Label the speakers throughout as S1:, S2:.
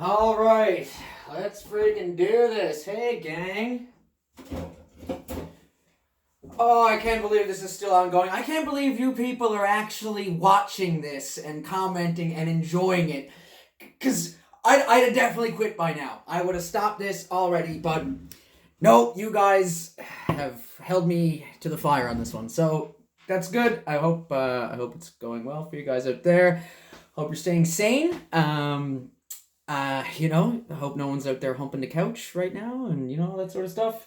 S1: All right, let's freaking do this. Hey, gang. Oh, I can't believe this is still ongoing. I can't believe you people are actually watching this and commenting and enjoying it. Because I'd have definitely quit by now. I would have stopped this already, but no, you guys have held me to the fire on this one. So that's good. I hope it's going well for you guys out there. Hope you're staying sane. I hope no one's out there humping the couch right now and, all that sort of stuff.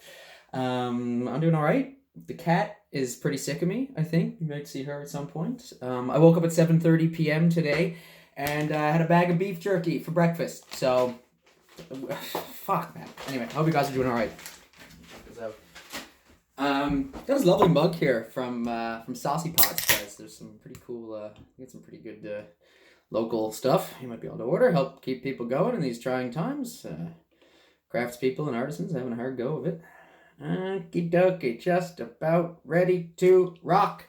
S1: I'm doing all right. The cat is pretty sick of me, I think. You might see her at some point. I woke up at 7:30 p.m. today and had a bag of beef jerky for breakfast. So, fuck, man. Anyway, I hope you guys are doing all right. Got this lovely mug here from Saucy Pots, guys. There's some pretty cool, get some pretty good local stuff you might be able to order. Help keep people going in these trying times. Craftspeople and artisans having a hard go of it. Okie dokie, just about ready to rock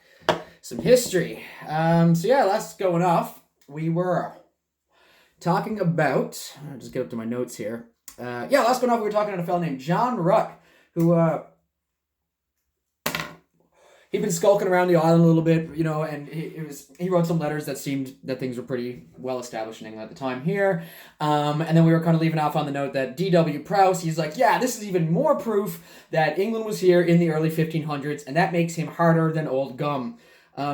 S1: some history. Last going off, we were talking about, I'll just get up to my notes here. Last going off, we were talking about a fellow named John Ruck, who, he'd been skulking around the island a little bit, and he wrote some letters that seemed that things were pretty well established in England at the time here. And then we were kind of leaving off on the note that D.W. Prowse, he's like, yeah, this is even more proof that England was here in the early 1500s, and that makes him harder than old gum.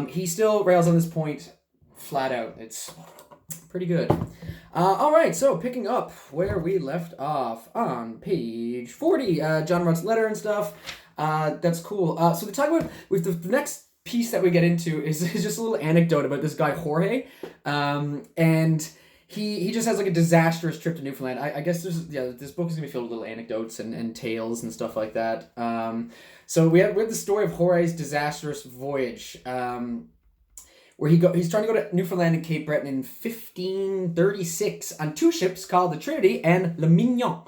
S1: He still rails on this point flat out. It's pretty good. All right, so picking up where we left off on page 40, John Ruck's letter and stuff. That's cool. So to talk about with the next piece that we get into is just a little anecdote about this guy Jorge, and he just has like a disastrous trip to Newfoundland. I guess this book is gonna be filled with little anecdotes and tales and stuff like that. So we have the story of Jorge's disastrous voyage, where he's trying to go to Newfoundland and Cape Breton in 1536 on two ships called the Trinity and Le Mignon.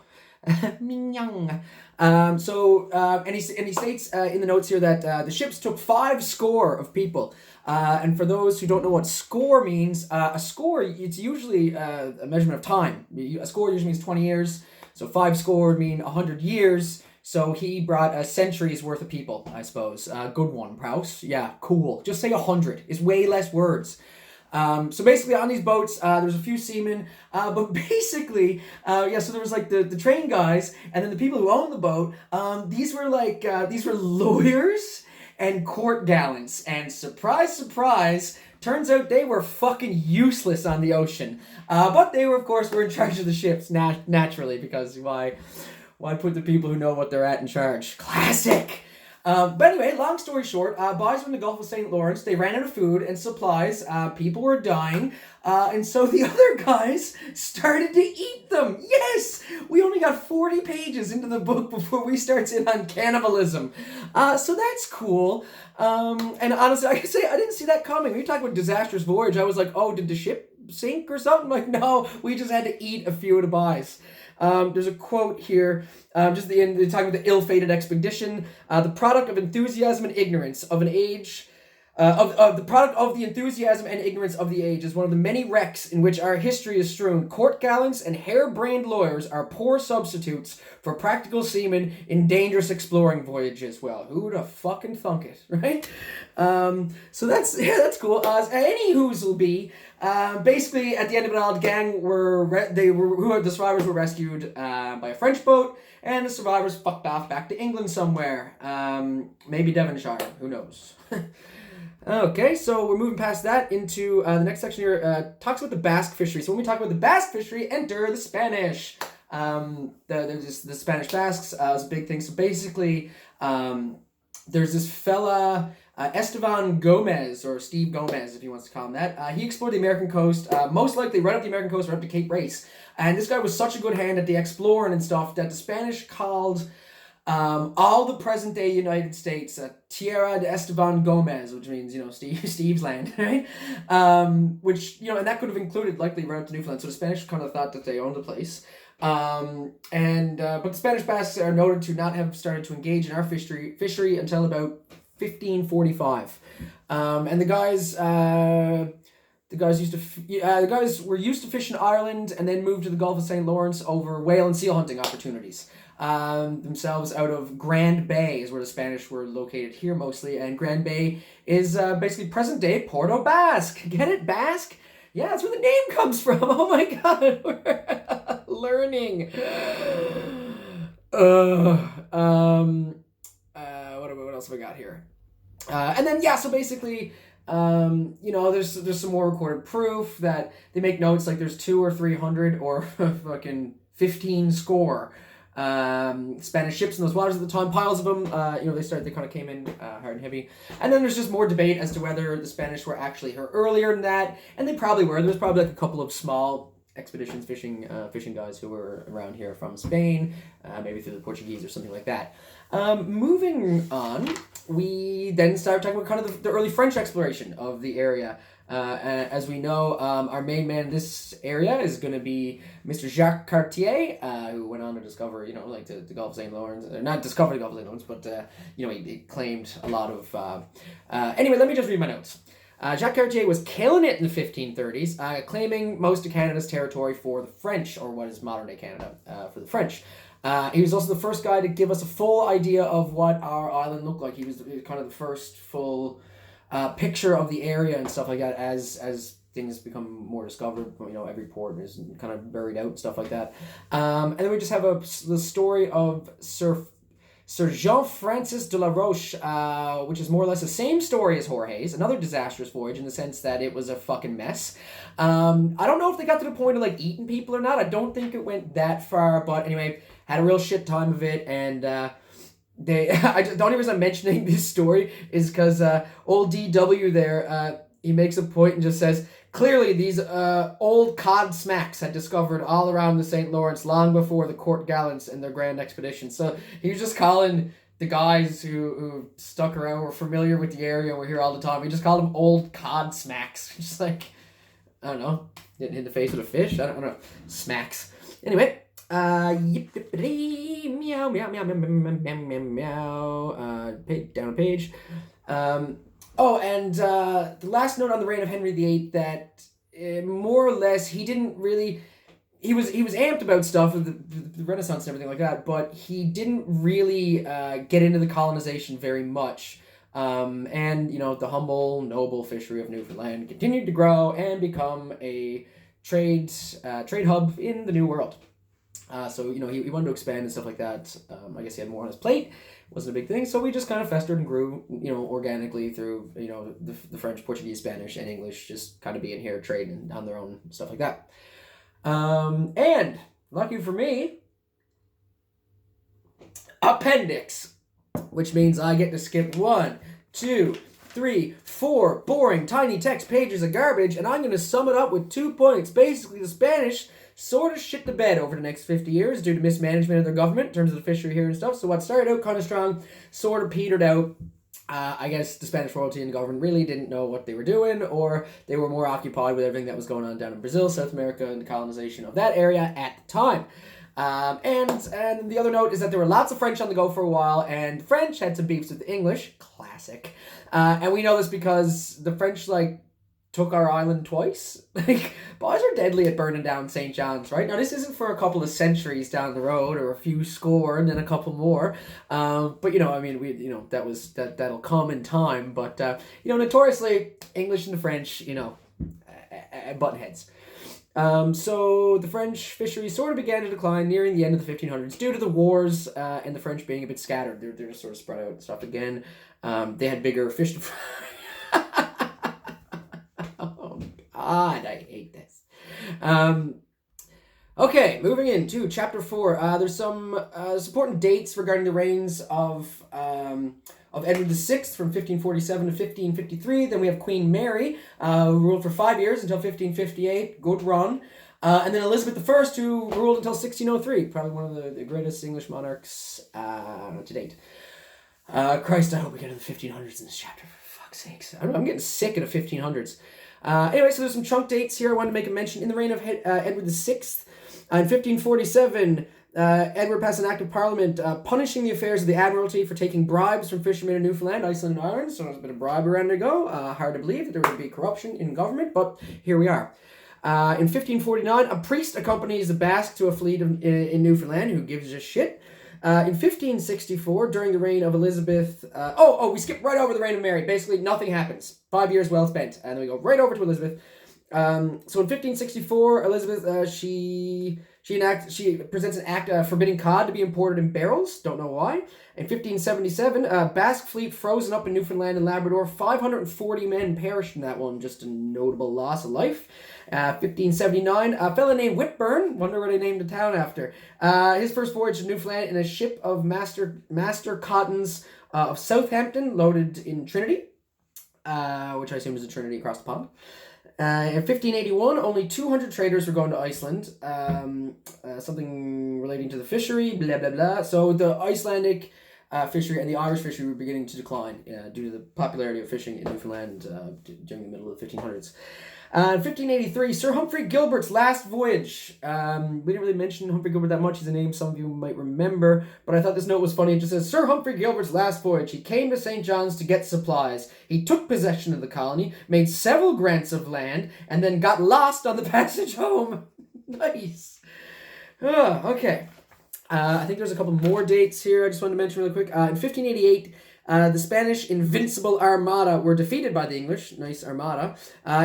S1: Mignon. And he states in the notes here that the ships took 50 of people. And for those who don't know what score means, a score, it's usually a measurement of time. A score usually means 20 years. So 50 would mean 100 years. So he brought a century's worth of people, I suppose. Good one, Prowse. Yeah, cool. Just say 100. It's way less words. So basically on these boats, there was a few seamen, but basically, so there was like the train guys, and then the people who owned the boat, these were lawyers and court gallants, and surprise, surprise, turns out they were fucking useless on the ocean. But they were in charge of the ships, naturally, because why put the people who know what they're at in charge? Classic! But anyway, long story short, boys were in the Gulf of St. Lawrence. They ran out of food and supplies. People were dying. And so the other guys started to eat them. Yes! We only got 40 pages into the book before we start in on cannibalism. So that's cool. And honestly, I can say I didn't see that coming. When you talk about disastrous voyage, I was like, oh, did the ship sink or something? Like, no, we just had to eat a few of the boys. There's a quote here, just the end, they're talking about the ill-fated expedition, the product of enthusiasm and ignorance of an age, the product of the enthusiasm and ignorance of the age is one of the many wrecks in which our history is strewn. Court gallants and hair-brained lawyers are poor substitutes for practical seamen in dangerous exploring voyages. Well, who'da fucking thunk it, right? So that's cool. Any who's'll be. Basically, at the end of it all, the gang the survivors were rescued by a French boat, and the survivors fucked off back to England somewhere. Maybe Devonshire, who knows? Okay, so we're moving past that into the next section here. Talks about the Basque fishery. So when we talk about the Basque fishery, enter the Spanish. There's the Spanish Basques is a big thing. So basically, there's this fella, Esteban Gomez, or Steve Gomez, if he wants to call him that. He explored the American coast, most likely right up the American coast, right up to Cape Race. And this guy was such a good hand at the exploring and stuff that the Spanish called all the present-day United States Tierra de Esteban Gomez, which means, Steve's land, right? Which, and that could have included likely right up to Newfoundland. So the Spanish kind of thought that they owned the place. But the Spanish Basques are noted to not have started to engage in our fishery until about 1545. And the guys The guys were used to fish in Ireland and then moved to the Gulf of St. Lawrence over whale and seal hunting opportunities. Themselves out of Grand Bay is where the Spanish were located here mostly, and Grand Bay is basically present-day Porto Basque. Get it, Basque? Yeah, that's where the name comes from. Oh my god, we're learning. What else have I got here? And then, yeah, so basically, there's some more recorded proof that they make notes like there's 200 or 300 or fucking 15 score Spanish ships in those waters at the time, piles of them. They kind of came in hard and heavy. And then there's just more debate as to whether the Spanish were actually here earlier than that, and they probably were. There was probably like a couple of small expeditions fishing guys who were around here from Spain, maybe through the Portuguese or something like that. Moving on, we then started talking about kind of the early French exploration of the area. As we know, our main man in this area is going to be Mr. Jacques Cartier, who went on to discover, the Gulf of St. Lawrence. Not discover the Gulf of St. Lawrence, but, he claimed a lot of... Anyway, let me just read my notes. Jacques Cartier was killing it in the 1530s, claiming most of Canada's territory for the French, or what is modern-day Canada, for the French. He was also the first guy to give us a full idea of what our island looked like. He was kind of the first full picture of the area and stuff like that as things become more discovered. Every port is kind of buried out and stuff like that. And then we just have the story of Sir Jean-Francis de la Roche, which is more or less the same story as Jorge's, another disastrous voyage in the sense that it was a fucking mess. I don't know if they got to the point of like eating people or not. I don't think it went that far, but anyway, had a real shit time of it, and the only reason I'm mentioning this story is because old DW there, he makes a point and just says, clearly these old cod smacks had discovered all around the St. Lawrence long before the court gallants and their grand expedition. So he was just calling the guys who stuck around, were familiar with the area and were here all the time, he just called them old cod smacks. Just like, I don't know, getting hit in the face with a fish? I don't know. Smacks. Anyway. Meow, meow, meow, meow, meow, meow, meow, meow, down a page. And the last note on the reign of Henry VIII, that more or less he didn't really, he was amped about stuff with the Renaissance and everything like that, but he didn't really get into the colonization very much. The humble, noble fishery of Newfoundland continued to grow and become a trade hub in the New World. He wanted to expand and stuff like that. I guess he had more on his plate. Wasn't a big thing. So we just kind of festered and grew, organically through, the French, Portuguese, Spanish, and English just kind of being here, trading on their own, stuff like that. And lucky for me, appendix, which means I get to skip 1, 2, 3, 4 boring, tiny text pages of garbage, and I'm going to sum it up with 2 points. Basically, the Spanish sort of shit the bed over the next 50 years due to mismanagement of their government in terms of the fishery here and stuff. So what started out kind of strong sort of petered out. I guess the Spanish royalty and the government really didn't know what they were doing, or they were more occupied with everything that was going on down in Brazil, South America, and the colonization of that area at the time. And the other note is that there were lots of French on the go for a while, and the French had some beefs with the English. Classic. And we know this because the French, took our island twice. Boys are deadly at burning down St. John's, right? Now, this isn't for a couple of centuries down the road, or a few score, and then a couple more. That'll come in time. But, notoriously, English and the French, button heads. So the French fishery sort of began to decline nearing the end of the 1500s due to the wars and the French being a bit scattered. They're just sort of spread out and stuff again. They had bigger fish to fry. Oh, God, I hate this. Okay, moving into chapter 4. There's some important dates regarding the reigns of Edward VI from 1547 to 1553. Then we have Queen Mary, who ruled for 5 years until 1558. Good run. And then Elizabeth I, who ruled until 1603. Probably one of the greatest English monarchs to date. Christ, I hope we get to the 1500s in this chapter, for fuck's sakes. I'm getting sick of the 1500s. Anyway, so there's some chunk dates here I wanted to make a mention. In the reign of Edward VI, in 1547, Edward passed an act of parliament punishing the affairs of the Admiralty for taking bribes from fishermen in Newfoundland, Iceland, and Ireland. So there's a bit of bribery around to go. Hard to believe that there would be corruption in government, but here we are. In 1549, a priest accompanies the Basque to a fleet in Newfoundland. Who gives a shit? In 1564, during the reign of Elizabeth... we skip right over the reign of Mary. Basically, nothing happens. 5 years well spent. And then we go right over to Elizabeth. So in 1564, Elizabeth, she presents an act forbidding cod to be imported in barrels. Don't know why. In 1577, Basque fleet frozen up in Newfoundland and Labrador. 540 men perished in that one. Just a notable loss of life. 1579, a fella named Whitburn, wonder what he named the town after. His first voyage to Newfoundland in a ship of Master Cotton's of Southampton, loaded in Trinity, which I assume is a Trinity across the pond. In 1581, only 200 traders were going to Iceland. Something relating to the fishery, blah, blah, blah. So the Icelandic fishery and the Irish fishery were beginning to decline due to the popularity of fishing in Newfoundland during the middle of the 1500s. In 1583, Sir Humphrey Gilbert's last voyage. We didn't really mention Humphrey Gilbert that much. He's a name some of you might remember, but I thought this note was funny. It just says, Sir Humphrey Gilbert's last voyage. He came to St. John's to get supplies. He took possession of the colony, made several grants of land, and then got lost on the passage home. Nice. Okay. I think there's a couple more dates here I just wanted to mention really quick. In 1588, the Spanish Invincible Armada were defeated by the English. Nice Armada.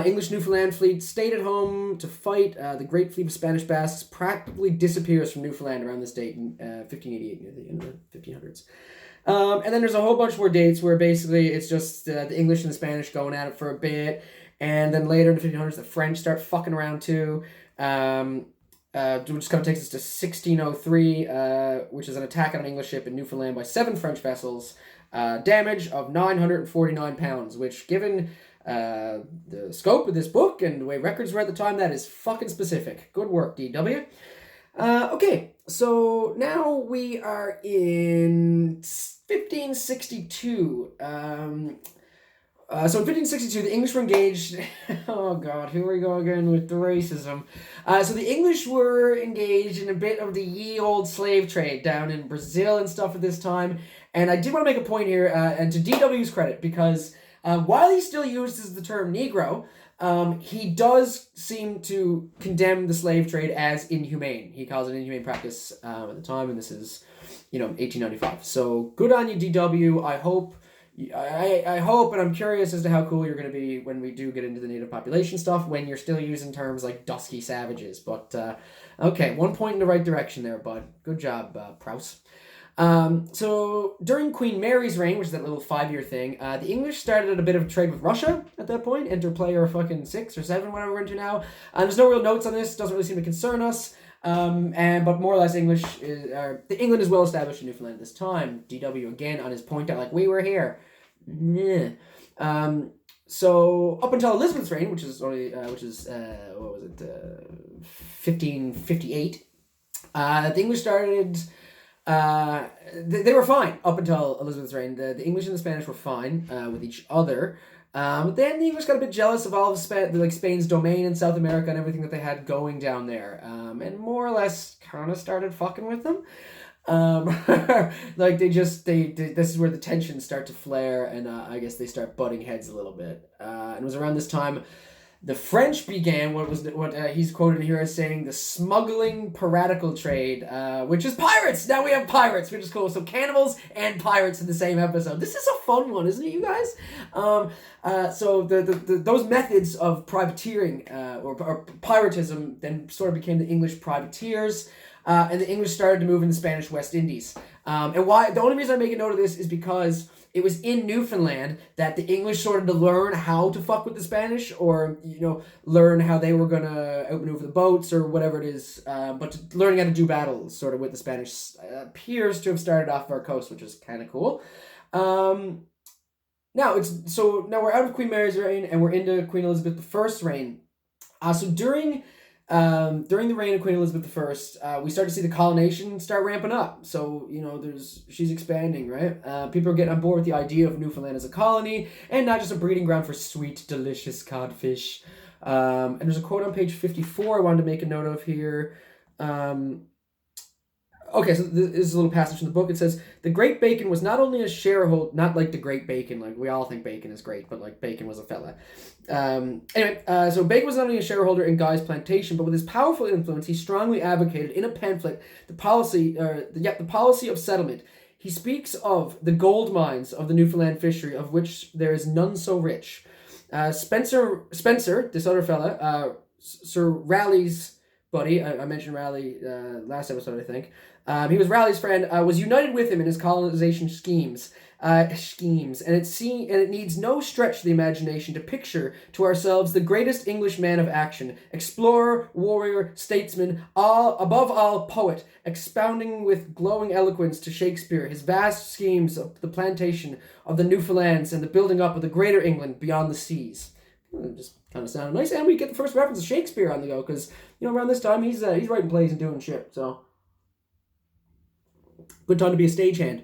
S1: English Newfoundland fleet stayed at home to fight. The great fleet of Spanish Basques practically disappears from Newfoundland around this date in 1588, near the end of the 1500s. And then there's a whole bunch more dates where basically it's just the English and the Spanish going at it for a bit. And then later in the 1500s, the French start fucking around too. Which kind of takes us to 1603, which is an attack on an English ship in Newfoundland by 7 French vessels. Damage of 949 pounds, which given the scope of this book and the way records were at the time, that is fucking specific. Good work, DW. Okay, so now we are in 1562. So in 1562, the English were engaged... Oh, God, here we go again with the racism. So the English were engaged in a bit of the ye old slave trade down in Brazil and stuff at this time. And I did want to make a point here, and to DW's credit, because while he still uses the term Negro, he does seem to condemn the slave trade as inhumane. He calls it inhumane practice at the time, and this is, 1895. So good on you, DW. I hope, and I'm curious as to how cool you're going to be when we do get into the native population stuff, when you're still using terms like dusky savages. But, okay, 1 point in the right direction there, bud. Good job, Prowse. So during Queen Mary's reign, which is that little 5-year thing, the English started a bit of trade with Russia at that point. Enter player fucking 6 or 7, whatever we're into now. There's no real notes on this. Doesn't really seem to concern us. But more or less England is well established in Newfoundland at this time. DW again on his point out like we were here. Yeah. So up until Elizabeth's reign, which is 1558, the English started. They were fine up until Elizabeth's reign. The English and the Spanish were fine with each other. But then the English got a bit jealous of all of Spain's domain in South America and everything that they had going down there, and more or less kind of started fucking with them. This is where the tensions start to flare, and I guess they start butting heads a little bit. And it was around this time the French began what he's quoted here as saying the smuggling piratical trade, which is pirates. Now we have pirates, which is cool. So cannibals and pirates in the same episode. This is a fun one, isn't it, you guys? So those methods of privateering or piratism then sort of became the English privateers. And the English started to move in the Spanish West Indies. And why? The only reason I make a note of this is because it was in Newfoundland that the English started to learn how to fuck with the Spanish, or learn how they were gonna outmaneuver the boats or whatever it is. But learning how to do battle sort of with the Spanish appears to have started off our coast, which is kind of cool. Now we're out of Queen Mary's reign and we're into Queen Elizabeth I's reign. So during the reign of Queen Elizabeth I, we start to see the colonization start ramping up. So, she's expanding, right? People are getting on board with the idea of Newfoundland as a colony and not just a breeding ground for sweet, delicious codfish. And there's a quote on page 54 I wanted to make a note of here. Okay, so this is a little passage from the book. It says, the Great Bacon was not only a shareholder, not like the Great Bacon, like we all think Bacon is great, but like Bacon was a fella. So Bacon was not only a shareholder in Guy's plantation, but with his powerful influence, he strongly advocated in a pamphlet the policy of settlement. He speaks of the gold mines of the Newfoundland fishery, of which there is none so rich. Spencer, this other fella, Sir Raleigh's buddy, I mentioned Raleigh last episode, I think. He was Raleigh's friend, was united with him in his colonization schemes, and it needs no stretch of the imagination to picture to ourselves the greatest English man of action, explorer, warrior, statesman, above all poet, expounding with glowing eloquence to Shakespeare his vast schemes of the plantation of the Newfoundlands and the building up of the greater England beyond the seas. It just kind of sounded nice, and we get the first reference to Shakespeare on the go, because around this time he's writing plays and doing shit. So good time to be a stagehand.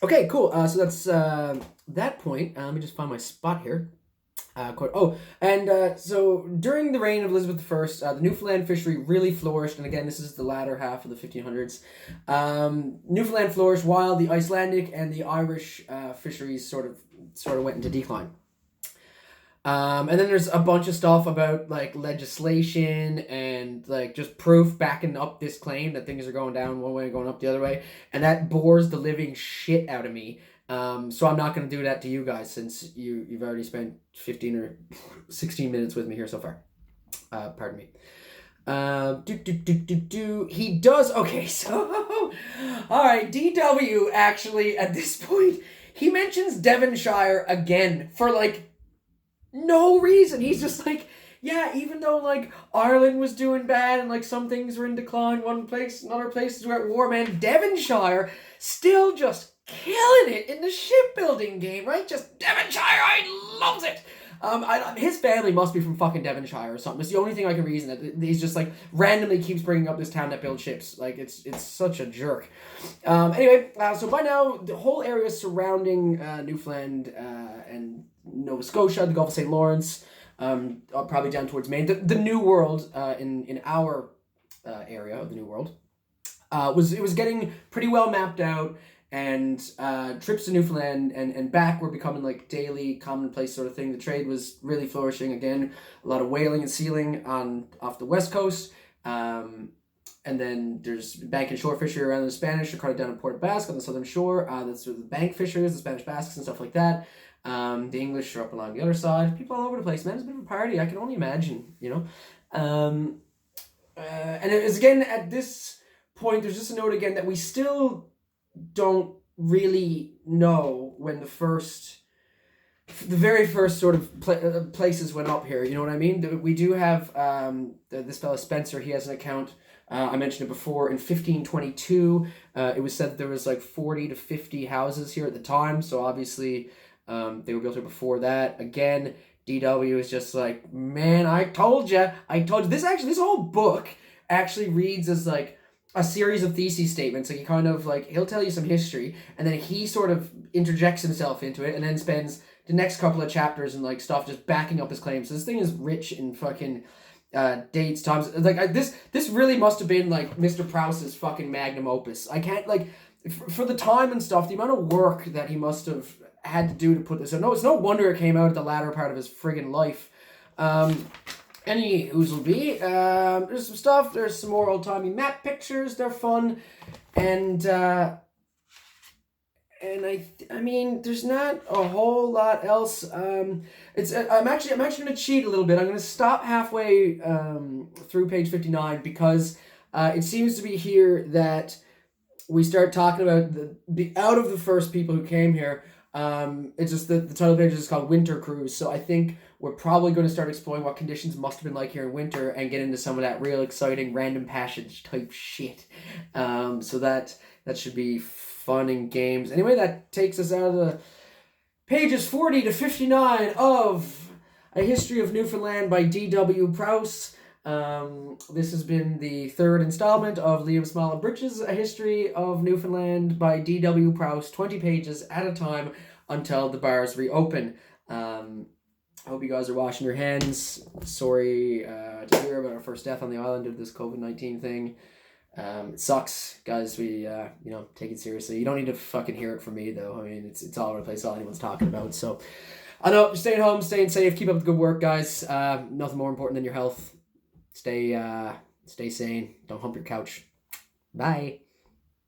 S1: Okay, cool. So that's that point. Let me just find my spot here. So during the reign of Elizabeth I, the Newfoundland fishery really flourished, and again, this is the latter half of the 1500s. Newfoundland flourished while the Icelandic and the Irish fisheries sort of went into decline. And then there's a bunch of stuff about like legislation and like just proof backing up this claim that things are going down one way and going up the other way, and that bores the living shit out of me. So I'm not going to do that to you guys, since you've already spent 15 or 16 minutes with me here so far. Pardon me. He does. Okay, so all right. DW actually at this point he mentions Devonshire again for like no reason. He's just like, yeah, even though like Ireland was doing bad and like some things were in decline one place and other places were at war, man, Devonshire still just killing it in the shipbuilding game, right? Just Devonshire, I loves it. His family must be from fucking Devonshire or something. It's the only thing I can reason that he's just like randomly keeps bringing up this town that builds ships. Like it's such a jerk. Anyway, so by now the whole area surrounding Newfoundland and Nova Scotia, the Gulf of St. Lawrence, probably down towards Maine, the New World in our area of the New World, was getting pretty well mapped out. And trips to Newfoundland and back were becoming like daily commonplace sort of thing. The trade was really flourishing again. A lot of whaling and sealing off the west coast. And then there's bank and shore fishery around the Spanish. They're kind of down at Port Basque on the southern shore. That's where the bank fisheries, the Spanish Basques and stuff like that. The English are up along the other side. People all over the place, man. It's a bit of a party. I can only imagine, And it was again at this point. There's just a note again that we still don't really know when the very first sort of places went up here. You know what I mean? We do have this fellow Spencer. He has an account. I mentioned it before. In 1522, it was said that there was like 40 to 50 houses here at the time. So obviously, they were built here before that. Again, DW is just like, man, I told you. This whole book actually reads as like a series of thesis statements. Like he kind of like, he'll tell you some history, and then he sort of interjects himself into it, and then spends the next couple of chapters and like stuff just backing up his claims. So this thing is rich in fucking dates, times. Like this really must have been like Mr. Prowse's fucking magnum opus. I can't like for the time and stuff, the amount of work that he must have had to do to put this out. No, it's no wonder it came out at the latter part of his friggin' life. Any oozle be. There's some stuff. There's some more old-timey map pictures. They're fun. And I mean, there's not a whole lot else. I'm actually going to cheat a little bit. I'm going to stop halfway through page 59 because it seems to be here that we start talking about the out of the first people who came here. It's just the title page is called Winter Cruise, so I think we're probably going to start exploring what conditions must have been like here in winter and get into some of that real exciting random passage type shit. So that should be fun and games. Anyway, that takes us out of the pages 40 to 59 of A History of Newfoundland by D.W. Prowse. This has been the third installment of Liam Small Abridges, A History of Newfoundland by D.W. Prowse, 20 pages at a time until the bars reopen. I hope you guys are washing your hands. Sorry to hear about our first death on the island due to this COVID-19 thing. It sucks, guys. We take it seriously. You don't need to fucking hear it from me though. I mean, it's all over the place. All anyone's talking about. So I know, staying home, staying safe, keep up the good work, guys. Nothing more important than your health. Stay sane. Don't hump your couch. Bye.